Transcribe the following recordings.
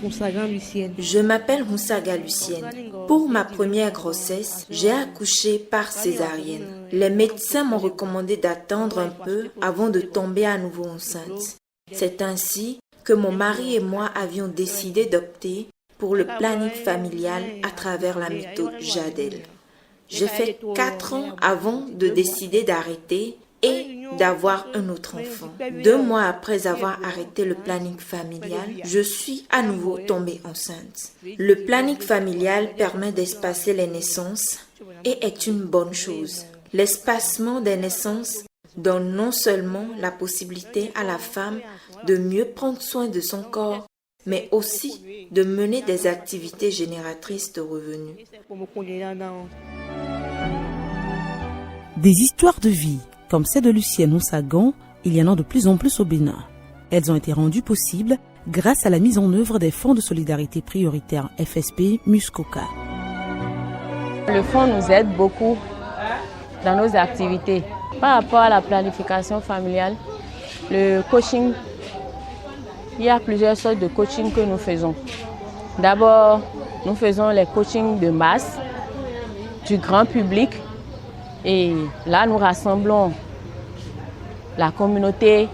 Je m'appelle Moussaga Lucienne. Pour ma première grossesse, j'ai accouché par césarienne. Les médecins m'ont recommandé d'attendre un peu avant de tomber à nouveau enceinte. C'est ainsi que mon mari et moi avions décidé d'opter pour le planning familial à travers la méthode Jadel. J'ai fait 4 ans avant de décider d'arrêter et d'avoir un autre enfant. 2 mois après avoir arrêté le planning familial, je suis à nouveau tombée enceinte. Le planning familial permet d'espacer les naissances et est une bonne chose. L'espacement des naissances donne non seulement la possibilité à la femme de mieux prendre soin de son corps, mais aussi de mener des activités génératrices de revenus. Des histoires de vie, comme celle de Lucienne Moussagan, il y en a de plus en plus au Bénin. Elles ont été rendues possibles grâce à la mise en œuvre des fonds de solidarité prioritaire FSP Muskoka. Le fonds nous aide beaucoup dans nos activités. Par rapport à la planification familiale, le coaching, il y a plusieurs sortes de coaching que nous faisons. D'abord, nous faisons les coachings de masse, du grand public. Et là, nous rassemblons la communauté,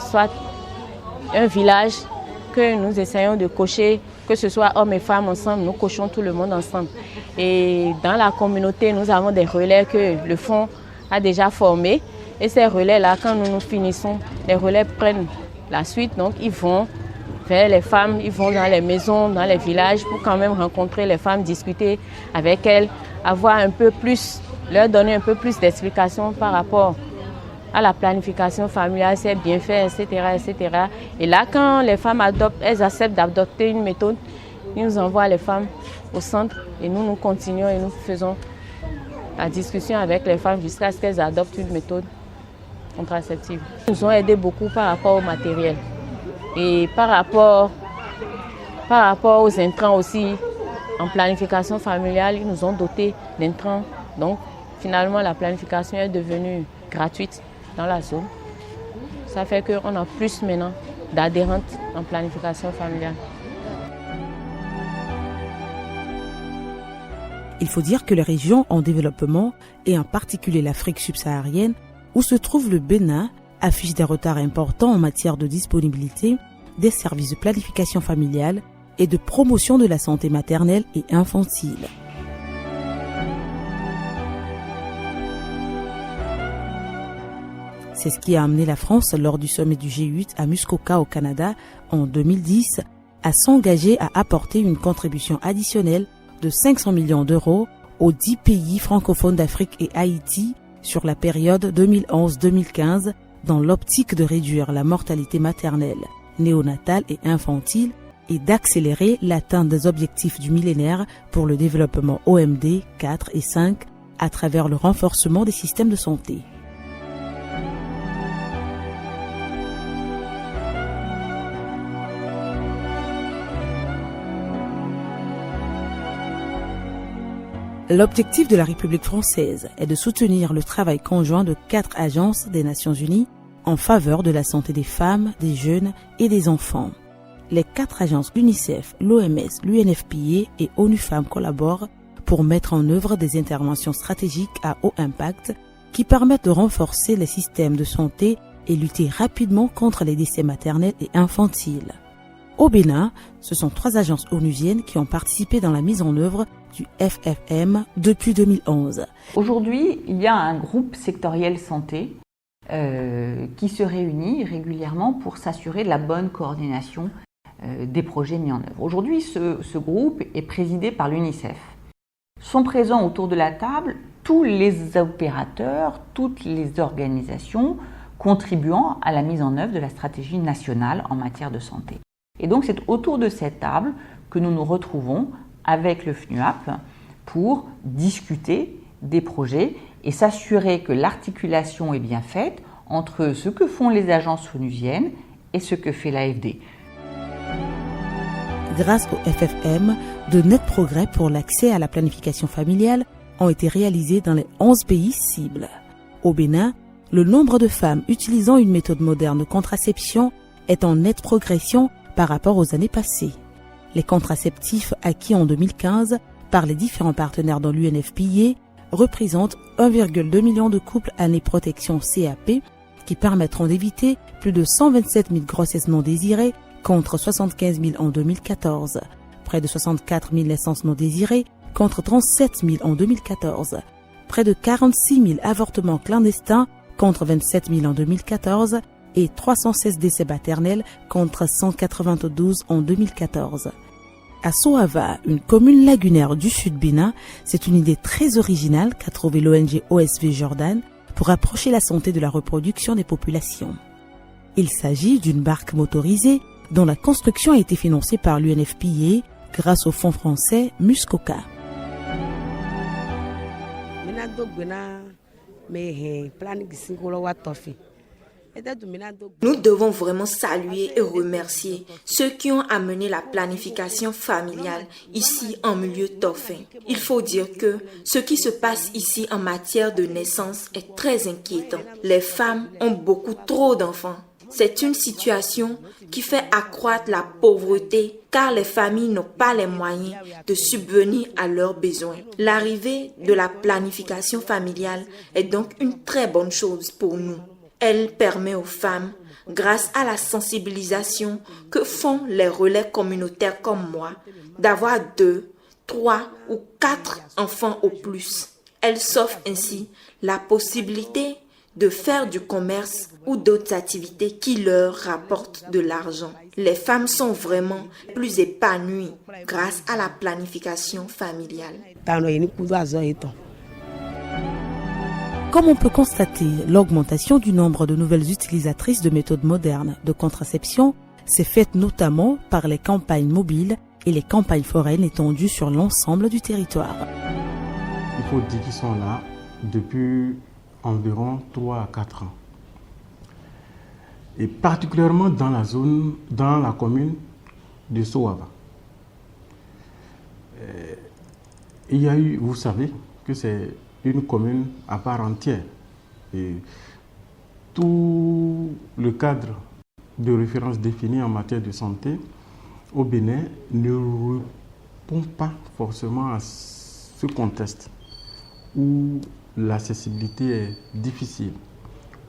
soit un village que nous essayons de coacher, que ce soit hommes et femmes ensemble, nous coachons tout le monde ensemble. Et dans la communauté, nous avons des relais que le fonds a déjà formés. Et ces relais-là, quand nous finissons, les relais prennent la suite. Donc, ils vont vers les femmes, ils vont dans les maisons, dans les villages pour quand même rencontrer les femmes, discuter avec elles, avoir un peu plus, leur donner un peu plus d'explications par rapport à la planification familiale, ses bienfaits, etc., etc. Et là, quand les femmes adoptent, elles acceptent d'adopter une méthode, ils nous envoient les femmes au centre et nous continuons et nous faisons la discussion avec les femmes jusqu'à ce qu'elles adoptent une méthode contraceptive. Ils nous ont aidé beaucoup par rapport au matériel et par rapport aux intrants aussi. En planification familiale, ils nous ont doté d'intrants. Donc, finalement, la planification est devenue gratuite dans la zone. Ça fait qu'on a plus maintenant d'adhérentes en planification familiale. Il faut dire que les régions en développement, et en particulier l'Afrique subsaharienne, où se trouve le Bénin, affichent des retards importants en matière de disponibilité des services de planification familiale et de promotion de la santé maternelle et infantile. C'est ce qui a amené la France, lors du sommet du G8 à Muskoka au Canada en 2010, à s'engager à apporter une contribution additionnelle de 500 millions d'euros aux 10 pays francophones d'Afrique et Haïti sur la période 2011-2015 dans l'optique de réduire la mortalité maternelle, néonatale et infantile et d'accélérer l'atteinte des objectifs du millénaire pour le développement OMD 4 et 5 à travers le renforcement des systèmes de santé. L'objectif de la République française est de soutenir le travail conjoint de 4 agences des Nations Unies en faveur de la santé des femmes, des jeunes et des enfants. Les 4 agences l'UNICEF, l'OMS, l'UNFPA et ONU Femmes collaborent pour mettre en œuvre des interventions stratégiques à haut impact qui permettent de renforcer les systèmes de santé et lutter rapidement contre les décès maternels et infantiles. Au Bénin, ce sont 3 agences onusiennes qui ont participé dans la mise en œuvre du FFM depuis 2011. Aujourd'hui, il y a un groupe sectoriel santé qui se réunit régulièrement pour s'assurer de la bonne coordination des projets mis en œuvre. Aujourd'hui, ce groupe est présidé par l'UNICEF. Sont présents autour de la table tous les opérateurs, toutes les organisations contribuant à la mise en œuvre de la stratégie nationale en matière de santé. Et donc, c'est autour de cette table que nous nous retrouvons avec le FNUAP pour discuter des projets et s'assurer que l'articulation est bien faite entre ce que font les agences onusiennes et ce que fait l'AFD. Grâce au FFM, de nets progrès pour l'accès à la planification familiale ont été réalisés dans les 11 pays cibles. Au Bénin, le nombre de femmes utilisant une méthode moderne de contraception est en nette progression par rapport aux années passées. Les contraceptifs acquis en 2015 par les différents partenaires dans l'UNFPA représentent 1,2 million de couples années protection CAP qui permettront d'éviter plus de 127 000 grossesses non désirées contre 75 000 en 2014, près de 64 000 naissances non désirées contre 37 000 en 2014, près de 46 000 avortements clandestins contre 27 000 en 2014 et 316 décès maternels contre 192 en 2014. À Soava, une commune lagunaire du sud Bénin, c'est une idée très originale qu'a trouvée l'ONG OSV Jordan pour approcher la santé de la reproduction des populations. Il s'agit d'une barque motorisée dont la construction a été financée par l'UNFPA grâce au fonds français Muskoka. Nous devons vraiment saluer et remercier ceux qui ont amené la planification familiale ici en milieu Tofin. Il faut dire que ce qui se passe ici en matière de naissance est très inquiétant. Les femmes ont beaucoup trop d'enfants. C'est une situation qui fait accroître la pauvreté car les familles n'ont pas les moyens de subvenir à leurs besoins. L'arrivée de la planification familiale est donc une très bonne chose pour nous. Elle permet aux femmes, grâce à la sensibilisation que font les relais communautaires comme moi, d'avoir 2, 3 ou 4 enfants au plus. Elle s'offre ainsi la possibilité de faire du commerce ou d'autres activités qui leur rapportent de l'argent. Les femmes sont vraiment plus épanouies grâce à la planification familiale. Comme on peut constater, l'augmentation du nombre de nouvelles utilisatrices de méthodes modernes de contraception s'est faite notamment par les campagnes mobiles et les campagnes foraines étendues sur l'ensemble du territoire. Il faut dire qu'ils sont là depuis environ 3 à 4 ans. Et particulièrement dans la commune de Soava. Il y a eu, vous savez, que c'est une commune à part entière. Et tout le cadre de référence défini en matière de santé au Bénin ne répond pas forcément à ce contexte où l'accessibilité est difficile,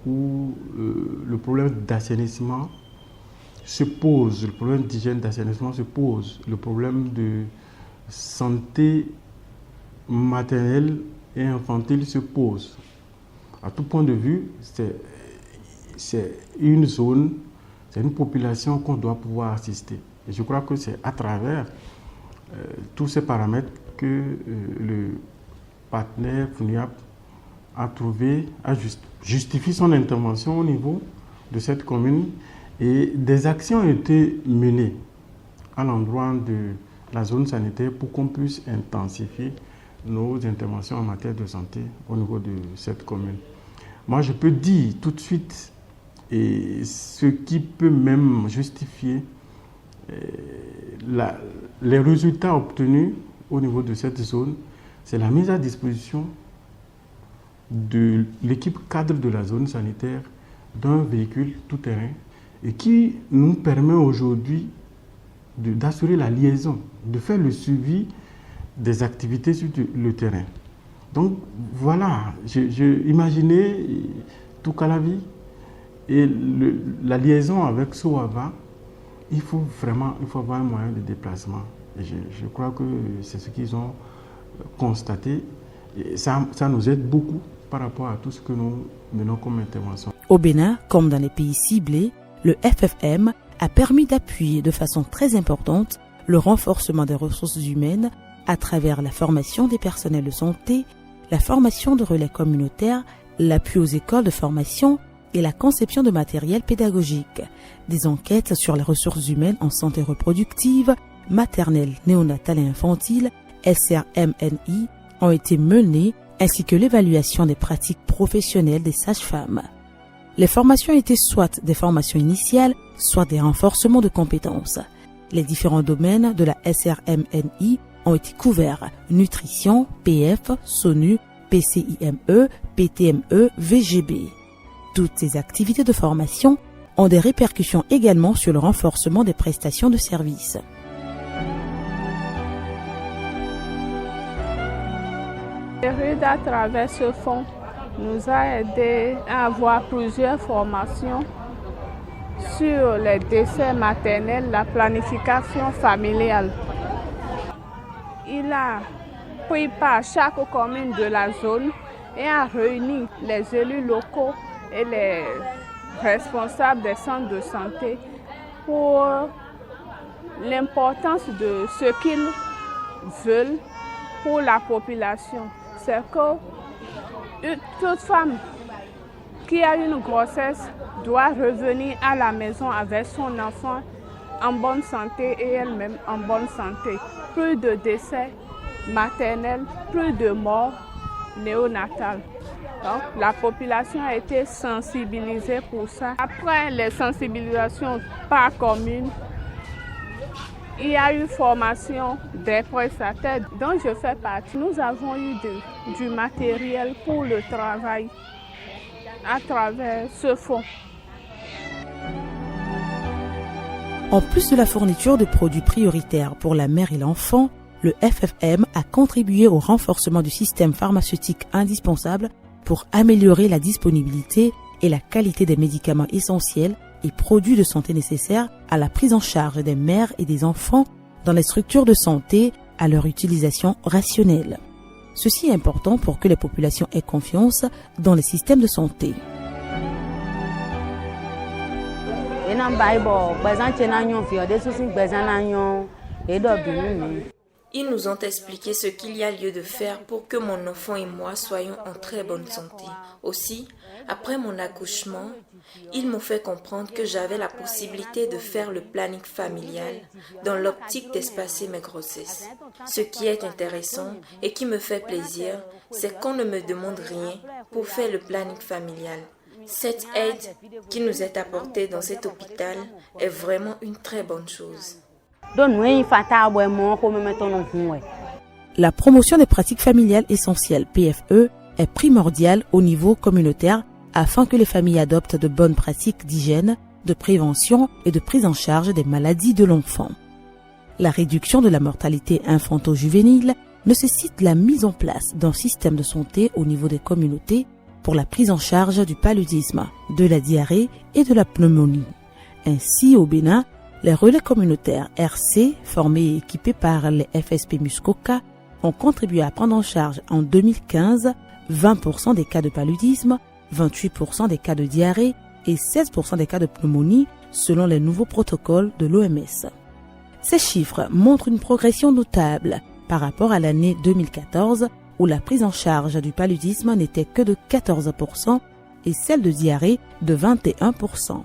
où le problème d'assainissement se pose, le problème d'hygiène d'assainissement se pose, le problème de santé maternelle et infantile se pose. À tout point de vue, c'est une zone, c'est une population qu'on doit pouvoir assister. Et je crois que c'est à travers tous ces paramètres que le partenaire FUNIAP a justifié son intervention au niveau de cette commune et des actions ont été menées à l'endroit de la zone sanitaire pour qu'on puisse intensifier nos interventions en matière de santé au niveau de cette commune. Moi, je peux dire tout de suite, et ce qui peut même justifier les résultats obtenus au niveau de cette zone, c'est la mise à disposition de l'équipe cadre de la zone sanitaire d'un véhicule tout-terrain et qui nous permet aujourd'hui d'assurer la liaison, de faire le suivi des activités sur le terrain. Donc voilà, imaginez Toukalavi et la liaison avec Soava, il faut avoir un moyen de déplacement. Et je crois que c'est ce qu'ils ont constaté. Et ça nous aide beaucoup par rapport à tout ce que nous menons comme intervention. Au Bénin, comme dans les pays ciblés, le FFM a permis d'appuyer de façon très importante le renforcement des ressources humaines à travers la formation des personnels de santé, la formation de relais communautaires, l'appui aux écoles de formation et la conception de matériel pédagogique. Des enquêtes sur les ressources humaines en santé reproductive, maternelle, néonatale et infantile, SRMNI, ont été menées ainsi que l'évaluation des pratiques professionnelles des sages-femmes. Les formations étaient soit des formations initiales, soit des renforcements de compétences. Les différents domaines de la SRMNI ont été couverts: nutrition, PF, SONU, PCIME, PTME, VGB. Toutes ces activités de formation ont des répercussions également sur le renforcement des prestations de services. RUD, à travers ce fonds, nous a aidé à avoir plusieurs formations sur les décès maternels, la planification familiale. Il a pris part chaque commune de la zone et a réuni les élus locaux et les responsables des centres de santé pour l'importance de ce qu'ils veulent pour la population. C'est que toute femme qui a une grossesse doit revenir à la maison avec son enfant en bonne santé et elle-même en bonne santé. Plus de décès maternels, plus de morts néonatales. Donc, la population a été sensibilisée pour ça. Après les sensibilisations par commune, il y a eu formation des prestataires dont je fais partie. Nous avons eu du matériel pour le travail à travers ce fonds. En plus de la fourniture de produits prioritaires pour la mère et l'enfant, le FFM a contribué au renforcement du système pharmaceutique indispensable pour améliorer la disponibilité et la qualité des médicaments essentiels et produits de santé nécessaires à la prise en charge des mères et des enfants dans les structures de santé à leur utilisation rationnelle. Ceci est important pour que les populations aient confiance dans les systèmes de santé. Ils nous ont expliqué ce qu'il y a lieu de faire pour que mon enfant et moi soyons en très bonne santé. Aussi, après mon accouchement, ils m'ont fait comprendre que j'avais la possibilité de faire le planning familial dans l'optique d'espacer mes grossesses. Ce qui est intéressant et qui me fait plaisir, c'est qu'on ne me demande rien pour faire le planning familial. Cette aide qui nous est apportée dans cet hôpital est vraiment une très bonne chose. La promotion des pratiques familiales essentielles, PFE, est primordiale au niveau communautaire afin que les familles adoptent de bonnes pratiques d'hygiène, de prévention et de prise en charge des maladies de l'enfant. La réduction de la mortalité infanto-juvénile nécessite la mise en place d'un système de santé au niveau des communautés pour la prise en charge du paludisme, de la diarrhée et de la pneumonie. Ainsi, au Bénin, les relais communautaires RC, formés et équipés par les FSP Muskoka, ont contribué à prendre en charge en 2015 20% des cas de paludisme, 28% des cas de diarrhée et 16% des cas de pneumonie selon les nouveaux protocoles de l'OMS. Ces chiffres montrent une progression notable par rapport à l'année 2014 où la prise en charge du paludisme n'était que de 14% et celle de diarrhée de 21%.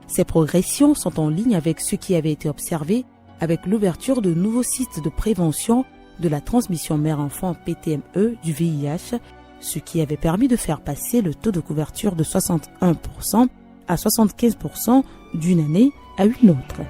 Ces progressions sont en ligne avec ce qui avait été observé avec l'ouverture de nouveaux sites de prévention de la transmission mère-enfant PTME du VIH, ce qui avait permis de faire passer le taux de couverture de 61% à 75% d'une année à une autre.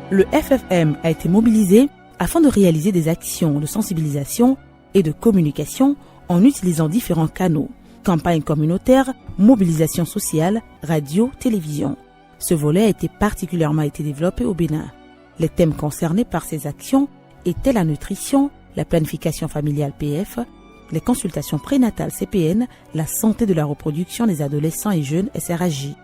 Le FFM a été mobilisé afin de réaliser des actions de sensibilisation et de communication en utilisant différents canaux, campagnes communautaires, mobilisation sociale, radio, télévision. Ce volet a été particulièrement développé au Bénin. Les thèmes concernés par ces actions étaient la nutrition, la planification familiale PF, les consultations prénatales CPN, la santé de la reproduction des adolescents et jeunes SRAJ,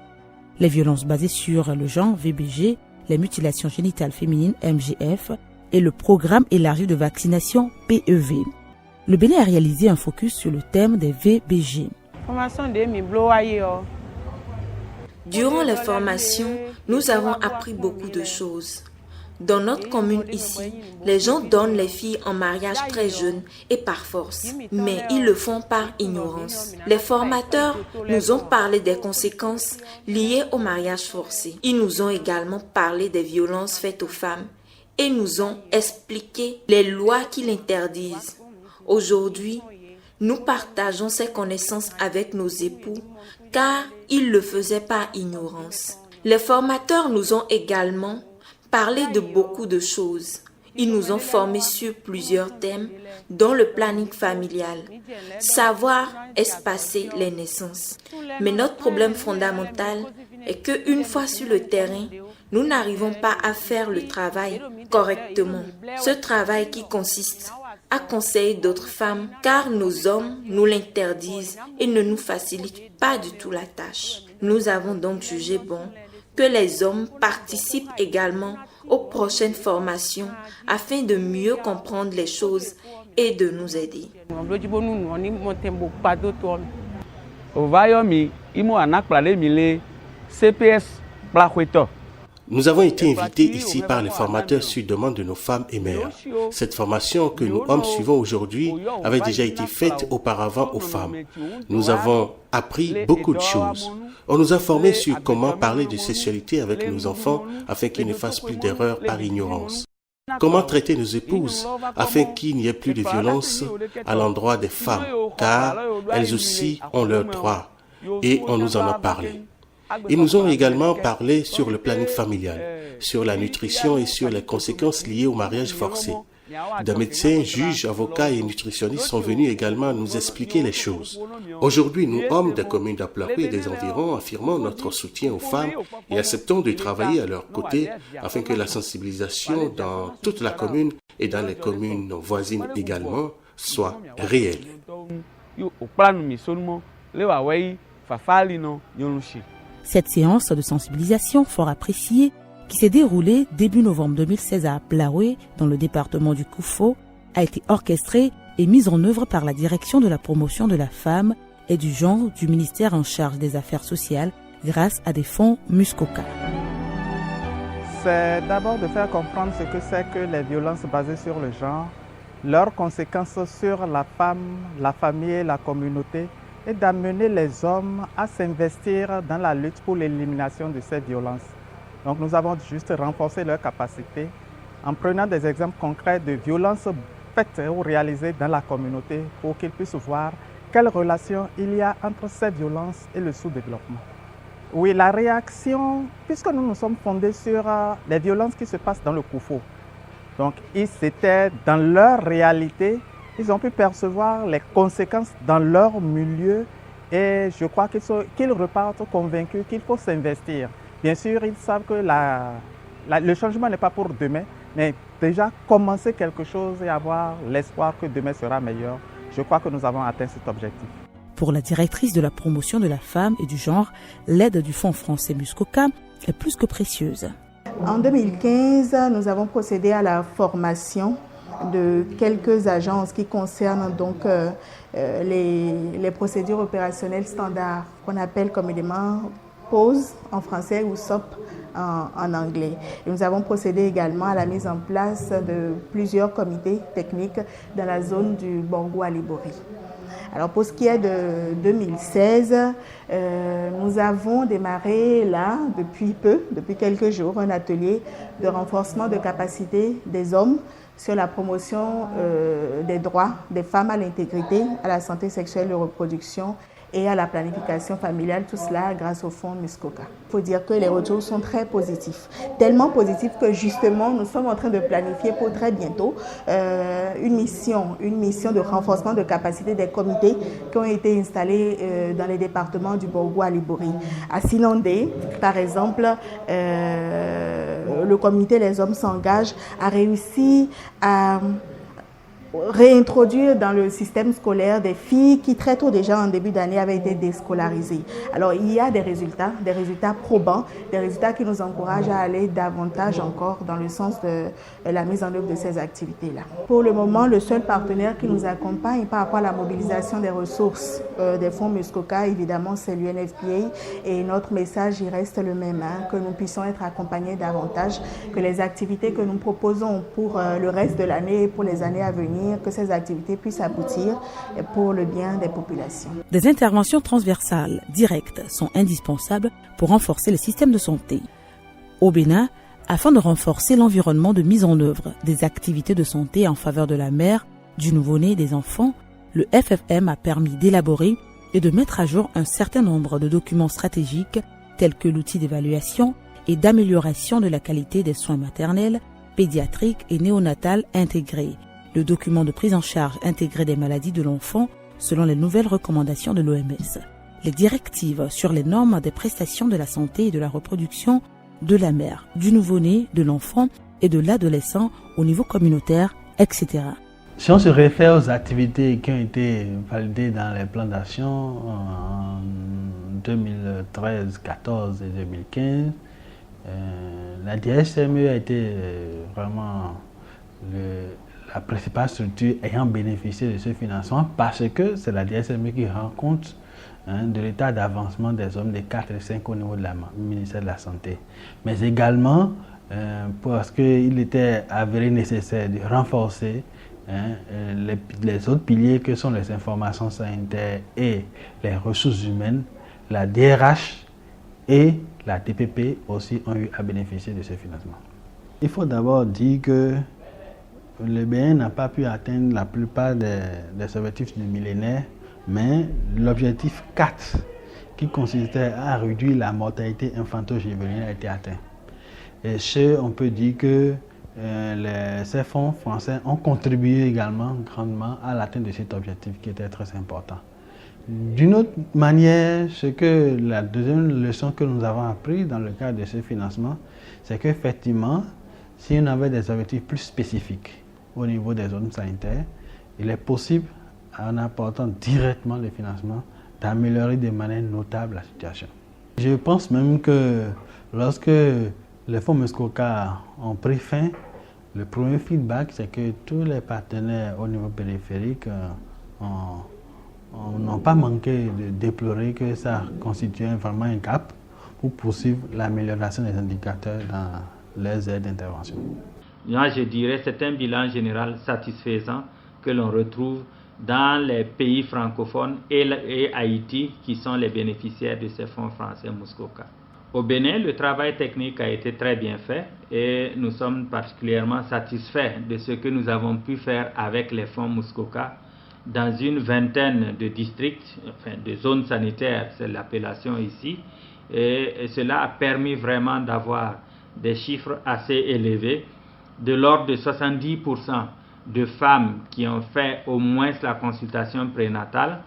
les violences basées sur le genre VBG, les mutilations génitales féminines MGF et le programme élargi de vaccination PEV. Le Bénin a réalisé un focus sur le thème des VBG. Durant les formations, nous avons appris beaucoup de choses. Dans notre commune ici, les gens donnent les filles en mariage très jeunes et par force, mais ils le font par ignorance. Les formateurs nous ont parlé des conséquences liées au mariage forcé. Ils nous ont également parlé des violences faites aux femmes et nous ont expliqué les lois qui l'interdisent. Aujourd'hui, nous partageons ces connaissances avec nos époux car ils le faisaient par ignorance. Les formateurs nous ont également parlé de beaucoup de choses. Ils nous ont formés sur plusieurs thèmes, dont le planning familial, savoir espacer les naissances. Mais notre problème fondamental est qu'une fois sur le terrain, nous n'arrivons pas à faire le travail correctement. Ce travail qui consiste à conseiller d'autres femmes car nos hommes nous l'interdisent et ne nous facilitent pas du tout la tâche. Nous avons donc jugé bon que les hommes participent également aux prochaines formations afin de mieux comprendre les choses et de nous aider. Nous avons été invités ici par les formateurs sur demande de nos femmes et mères. Cette formation que nous hommes suivons aujourd'hui avait déjà été faite auparavant aux femmes. Nous avons appris beaucoup de choses. On nous a formés sur comment parler de sexualité avec nos enfants afin qu'ils ne fassent plus d'erreurs par ignorance. Comment traiter nos épouses afin qu'il n'y ait plus de violence à l'endroit des femmes, car elles aussi ont leurs droits et on nous en a parlé. Ils nous ont également parlé sur le planning familial, sur la nutrition et sur les conséquences liées au mariage forcé. Des médecins, juges, avocats et nutritionnistes sont venus également nous expliquer les choses. Aujourd'hui, nous, hommes des communes d'Aplakoui et des environs, affirmons notre soutien aux femmes et acceptons de travailler à leur côté afin que la sensibilisation dans toute la commune et dans les communes voisines également soit réelle. Cette séance de sensibilisation fort appréciée, qui s'est déroulée début novembre 2016 à Plaoué, dans le département du Koufo, a été orchestrée et mise en œuvre par la direction de la promotion de la femme et du genre du ministère en charge des affaires sociales grâce à des fonds Muskoka. C'est d'abord de faire comprendre ce que c'est que les violences basées sur le genre, leurs conséquences sur la femme, la famille et la communauté, et d'amener les hommes à s'investir dans la lutte pour l'élimination de ces violences. Donc nous avons juste renforcé leurs capacités en prenant des exemples concrets de violences faites ou réalisées dans la communauté pour qu'ils puissent voir quelle relation il y a entre ces violences et le sous-développement. Oui, la réaction, puisque nous nous sommes fondés sur les violences qui se passent dans le Koufo. Donc c'était dans leur réalité. Ils ont pu percevoir les conséquences dans leur milieu et je crois qu'ils repartent convaincus qu'il faut s'investir. Bien sûr, ils savent que le changement n'est pas pour demain, mais déjà commencer quelque chose et avoir l'espoir que demain sera meilleur. Je crois que nous avons atteint cet objectif. Pour la directrice de la promotion de la femme et du genre, l'aide du Fonds français Muskoka est plus que précieuse. En 2015, nous avons procédé à la formation de quelques agences qui concernent donc les procédures opérationnelles standards qu'on appelle communément POSE en français ou SOP en anglais. Et nous avons procédé également à la mise en place de plusieurs comités techniques dans la zone du Borgo à Libori. Alors pour ce qui est de 2016, nous avons démarré là, depuis quelques jours, un atelier de renforcement de capacité des hommes sur la promotion des droits des femmes à l'intégrité, à la santé sexuelle et de reproduction et à la planification familiale, tout cela grâce au fonds Muskoka. Il faut dire que les retours sont très positifs, tellement positifs que justement nous sommes en train de planifier pour très bientôt une mission de renforcement de capacité des comités qui ont été installés dans les départements du Borgo à Libori. À Silondé, par exemple, le comité Les Hommes s'engagent a réussi à réintroduire dans le système scolaire des filles qui très tôt déjà en début d'année avaient été déscolarisées. Alors il y a des résultats probants, des résultats qui nous encouragent à aller davantage encore dans le sens de la mise en œuvre de ces activités-là. Pour le moment, le seul partenaire qui nous accompagne par rapport à la mobilisation des ressources des fonds Muskoka, évidemment, c'est l'UNFPA et notre message il reste le même, que nous puissions être accompagnés davantage, que les activités que nous proposons pour le reste de l'année et pour les années à venir, que ces activités puissent aboutir pour le bien des populations. Des interventions transversales directes sont indispensables pour renforcer le système de santé. Au Bénin, afin de renforcer l'environnement de mise en œuvre des activités de santé en faveur de la mère, du nouveau-né et des enfants, le FFM a permis d'élaborer et de mettre à jour un certain nombre de documents stratégiques tels que l'outil d'évaluation et d'amélioration de la qualité des soins maternels, pédiatriques et néonatales intégrés, le document de prise en charge intégré des maladies de l'enfant selon les nouvelles recommandations de l'OMS, les directives sur les normes des prestations de la santé et de la reproduction de la mère, du nouveau-né, de l'enfant et de l'adolescent au niveau communautaire, etc. Si on se réfère aux activités qui ont été validées dans les plans d'action en 2013, 2014 et 2015, la DSME a été vraiment la principale structure ayant bénéficié de ce financement parce que c'est la DSME qui rend compte de l'état d'avancement des hommes des 4 et 5 au niveau du ministère de la Santé. Mais également parce qu'il était avéré nécessaire de renforcer les autres piliers que sont les informations sanitaires et les ressources humaines, la DRH et la TPP aussi ont eu à bénéficier de ce financement. Il faut d'abord dire que le Bénin n'a pas pu atteindre la plupart des objectifs du millénaire, mais l'objectif 4, qui consistait à réduire la mortalité infanto-juvénile, a été atteint. Et on peut dire que ces fonds français ont contribué également grandement à l'atteinte de cet objectif qui était très important. D'une autre manière, la deuxième leçon que nous avons appris dans le cadre de ce financement, c'est qu'effectivement, si on avait des objectifs plus spécifiques au niveau des zones sanitaires, il est possible, en apportant directement le financement, d'améliorer de manière notable la situation. Je pense même que lorsque les fonds Muskoka ont pris fin, le premier feedback, c'est que tous les partenaires au niveau périphérique n'ont pas manqué de déplorer que ça constituait vraiment un cap pour poursuivre l'amélioration des indicateurs dans les aires d'intervention. Moi, je dirais que c'est un bilan général satisfaisant que l'on retrouve dans les pays francophones et Haïti, qui sont les bénéficiaires de ces fonds français Muskoka. Au Bénin, le travail technique a été très bien fait et nous sommes particulièrement satisfaits de ce que nous avons pu faire avec les fonds Muskoka dans une vingtaine de districts, enfin de zones sanitaires, c'est l'appellation ici, et cela a permis vraiment d'avoir des chiffres assez élevés, de l'ordre de 70% de femmes qui ont fait au moins la consultation prénatale,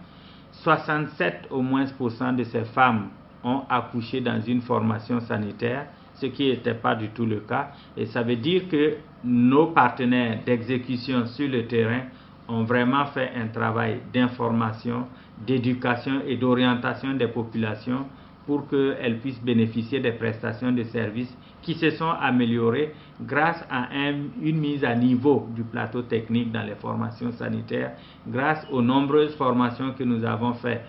67% au moins de ces femmes ont accouché dans une formation sanitaire, ce qui n'était pas du tout le cas. Et ça veut dire que nos partenaires d'exécution sur le terrain ont vraiment fait un travail d'information, d'éducation et d'orientation des populations pour qu'elles puissent bénéficier des prestations de services qui se sont améliorées grâce à une mise à niveau du plateau technique dans les formations sanitaires, grâce aux nombreuses formations que nous avons faites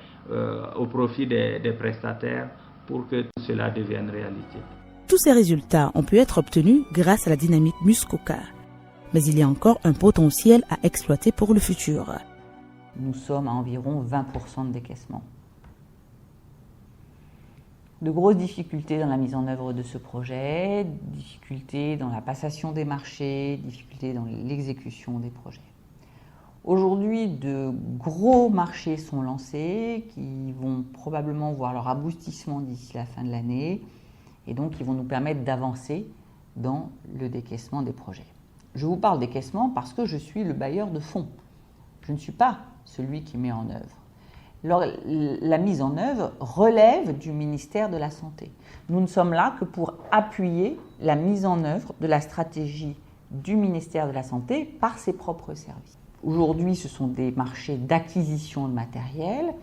au profit des prestataires pour que tout cela devienne réalité. Tous ces résultats ont pu être obtenus grâce à la dynamique Muskoka. Mais il y a encore un potentiel à exploiter pour le futur. Nous sommes à environ 20% de décaissement. De grosses difficultés dans la mise en œuvre de ce projet, difficultés dans la passation des marchés, difficultés dans l'exécution des projets. Aujourd'hui, de gros marchés sont lancés qui vont probablement voir leur aboutissement d'ici la fin de l'année et donc qui vont nous permettre d'avancer dans le décaissement des projets. Je vous parle décaissement parce que je suis le bailleur de fonds. Je ne suis pas celui qui met en œuvre. La mise en œuvre relève du ministère de la Santé. Nous ne sommes là que pour appuyer la mise en œuvre de la stratégie du ministère de la Santé par ses propres services. Aujourd'hui, ce sont des marchés d'acquisition de matériel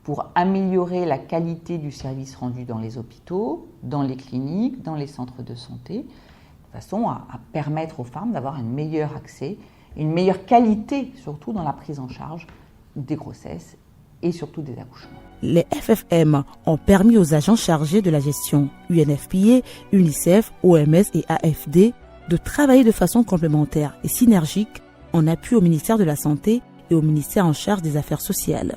pour améliorer la qualité du service rendu dans les hôpitaux, dans les cliniques, dans les centres de santé, de façon à permettre aux femmes d'avoir un meilleur accès, une meilleure qualité, surtout dans la prise en charge des grossesses et surtout des accouchements. Les FFM ont permis aux agents chargés de la gestion, UNFPA, UNICEF, OMS et AFD, de travailler de façon complémentaire et synergique en appui au ministère de la Santé et au ministère en charge des Affaires sociales.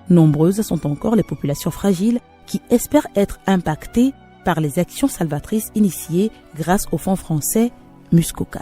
Nombreuses sont encore les populations fragiles qui espèrent être impactées par les actions salvatrices initiées grâce au fonds français Muskoka.